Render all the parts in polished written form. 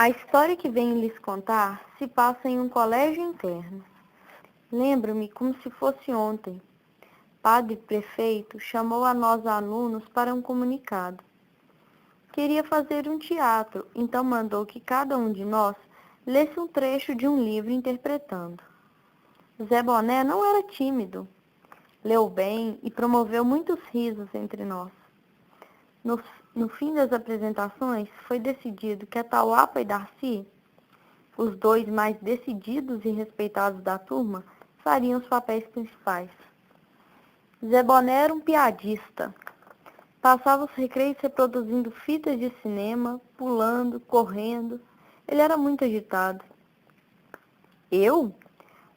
A história que venho lhes contar se passa em um colégio interno. Lembro-me como se fosse ontem. Padre prefeito chamou a nós alunos para um comunicado. Queria fazer um teatro, então mandou que cada um de nós lesse um trecho de um livro interpretando. Zé Boné não era tímido. Leu bem e promoveu muitos risos entre nós. No fim das apresentações, foi decidido que Atahualpa e Darcy, os dois mais decididos e respeitados da turma, fariam os papéis principais. Zé Boné era um piadista. Passava os recreios reproduzindo fitas de cinema, pulando, correndo. Ele era muito agitado. Eu,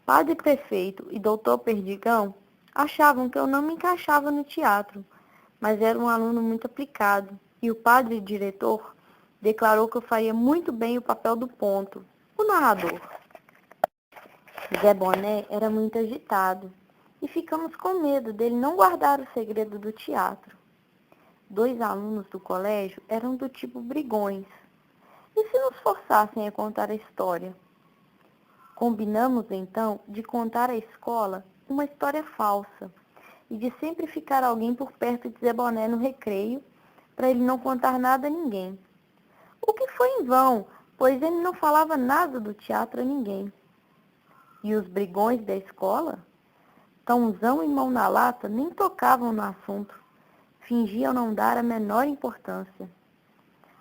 padre prefeito e doutor Perdigão, achavam que eu não me encaixava no teatro, mas era um aluno muito aplicado, e o padre diretor declarou que eu faria muito bem o papel do ponto, o narrador. Zé Boné era muito agitado, e ficamos com medo dele não guardar o segredo do teatro. 2 alunos do colégio eram do tipo brigões. E se nos forçassem a contar a história? Combinamos, então, de contar à escola uma história falsa e de sempre ficar alguém por perto de Zé Boné no recreio, para ele não contar nada a ninguém. O que foi em vão, pois ele não falava nada do teatro a ninguém. E os brigões da escola, cãozão e mão na lata, nem tocavam no assunto. Fingiam não dar a menor importância.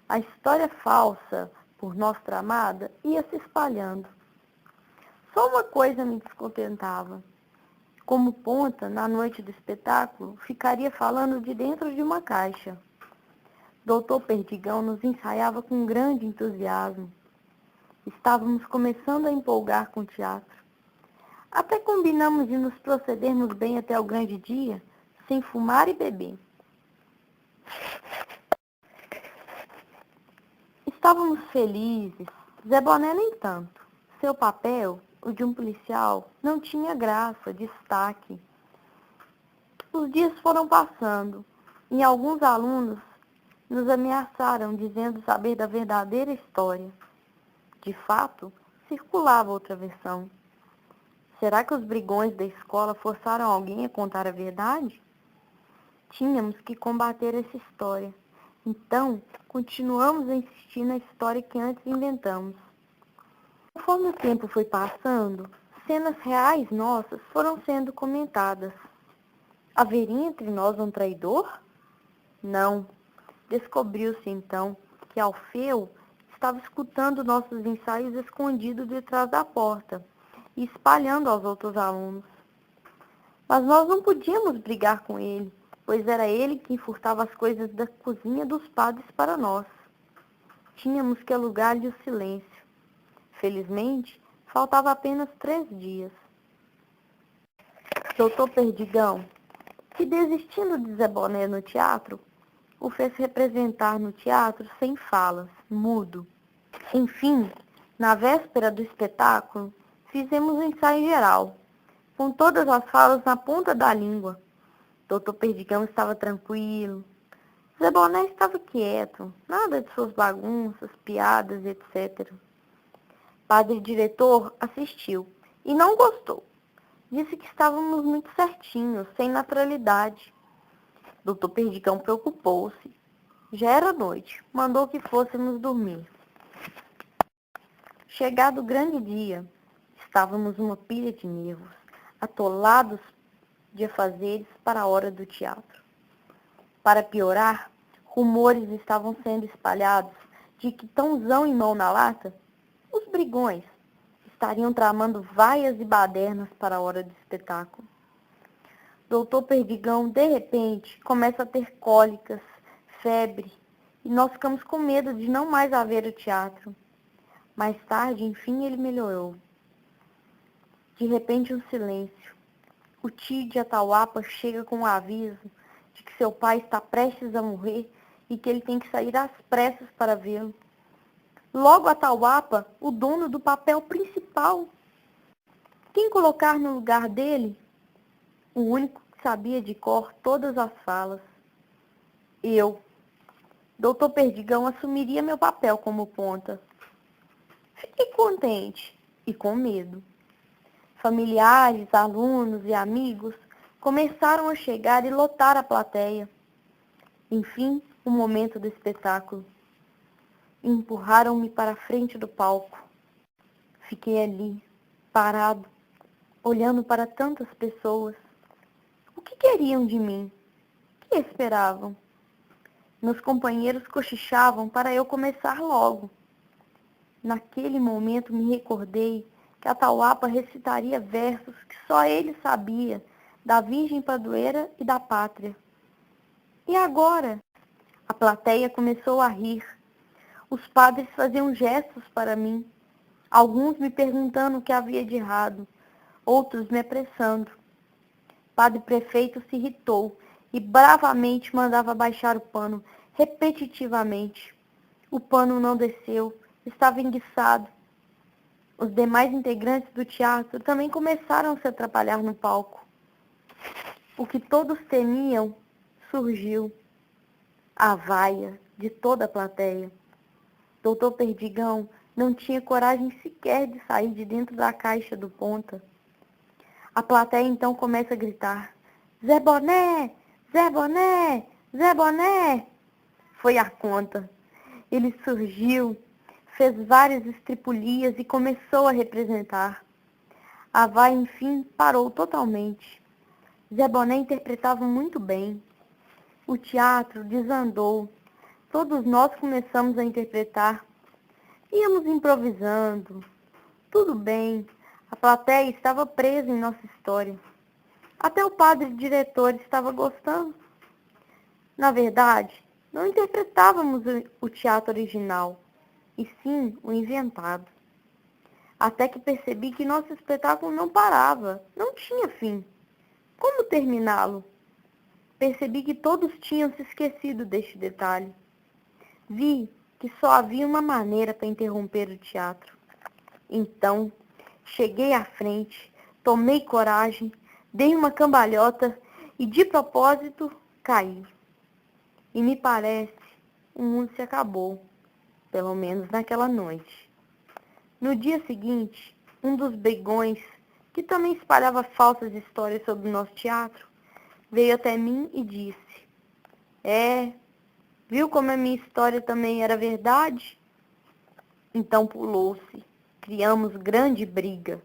A história falsa, por nós tramada, ia se espalhando. Só uma coisa me descontentava. Como ponta, na noite do espetáculo, ficaria falando de dentro de uma caixa. Doutor Perdigão nos ensaiava com grande entusiasmo. Estávamos começando a empolgar com o teatro. Até combinamos de nos procedermos bem até o grande dia, sem fumar e beber. Estávamos felizes. Zé Boné nem tanto. Seu papel, o de um policial, não tinha graça, destaque. Os dias foram passando e alguns alunos nos ameaçaram, dizendo saber da verdadeira história. De fato, circulava outra versão. Será que os brigões da escola forçaram alguém a contar a verdade? Tínhamos que combater essa história. Então, continuamos a insistir na história que antes inventamos. Conforme o tempo foi passando, cenas reais nossas foram sendo comentadas. Haveria entre nós um traidor? Não. Descobriu-se então que Alfeu estava escutando nossos ensaios escondido detrás da porta e espalhando aos outros alunos. Mas nós não podíamos brigar com ele, pois era ele quem furtava as coisas da cozinha dos padres para nós. Tínhamos que alugar-lhe o silêncio. Felizmente, faltava apenas 3 dias. Doutor Perdigão, que desistindo de Zé Boné no teatro, o fez representar no teatro sem falas, mudo. Enfim, na véspera do espetáculo, fizemos um ensaio geral, com todas as falas na ponta da língua. Doutor Perdigão estava tranquilo. Zé Boné estava quieto, nada de suas bagunças, piadas, etc. Padre diretor assistiu e não gostou. Disse que estávamos muito certinhos, sem naturalidade. Doutor Perdigão preocupou-se. Já era noite, mandou que fôssemos dormir. Chegado o grande dia, estávamos uma pilha de nervos, atolados de afazeres para a hora do teatro. Para piorar, rumores estavam sendo espalhados de que Tãozão e Mão na Lata, os brigões, estariam tramando vaias e badernas para a hora do espetáculo. Doutor Perdigão, de repente, começa a ter cólicas, febre, e nós ficamos com medo de não mais haver o teatro. Mais tarde, enfim, ele melhorou. De repente, um silêncio. O tio de Atahualpa chega com um aviso de que seu pai está prestes a morrer e que ele tem que sair às pressas para vê-lo. Logo Atahualpa, o dono do papel principal. Quem colocar no lugar dele? O único que sabia de cor todas as falas. Eu. Doutor Perdigão assumiria meu papel como ponta. Fiquei contente e com medo. Familiares, alunos e amigos começaram a chegar e lotar a plateia. Enfim, o momento do espetáculo. Empurraram-me para a frente do palco. Fiquei ali, parado, olhando para tantas pessoas. O que queriam de mim? O que esperavam? Meus companheiros cochichavam para eu começar logo. Naquele momento me recordei que Atahualpa recitaria versos que só ele sabia, da Virgem Padroeira e da Pátria. E agora? A plateia começou a rir. Os padres faziam gestos para mim, alguns me perguntando o que havia de errado, outros me apressando. Padre prefeito se irritou e bravamente mandava baixar o pano, repetitivamente. O pano não desceu, estava enguiçado. Os demais integrantes do teatro também começaram a se atrapalhar no palco. O que todos temiam surgiu. A vaia de toda a plateia. Doutor Perdigão não tinha coragem sequer de sair de dentro da caixa do ponta. A plateia então começa a gritar: Zé Boné! Zé Boné! Zé Boné! Foi a conta. Ele surgiu, fez várias estripulias e começou a representar. A vaia, enfim, parou totalmente. Zé Boné interpretava muito bem. O teatro desandou. Todos nós começamos a interpretar. Íamos improvisando. Tudo bem. A plateia estava presa em nossa história. Até o padre diretor estava gostando. Na verdade, não interpretávamos o teatro original, e sim o inventado. Até que percebi que nosso espetáculo não parava, não tinha fim. Como terminá-lo? Percebi que todos tinham se esquecido deste detalhe. Vi que só havia uma maneira para interromper o teatro. Então, cheguei à frente, tomei coragem, dei uma cambalhota e, de propósito, caí. E me parece, o mundo se acabou, pelo menos naquela noite. No dia seguinte, um dos brigões, que também espalhava falsas histórias sobre o nosso teatro, veio até mim e disse: viu como a minha história também era verdade? Então pulou-se. Criamos grande briga.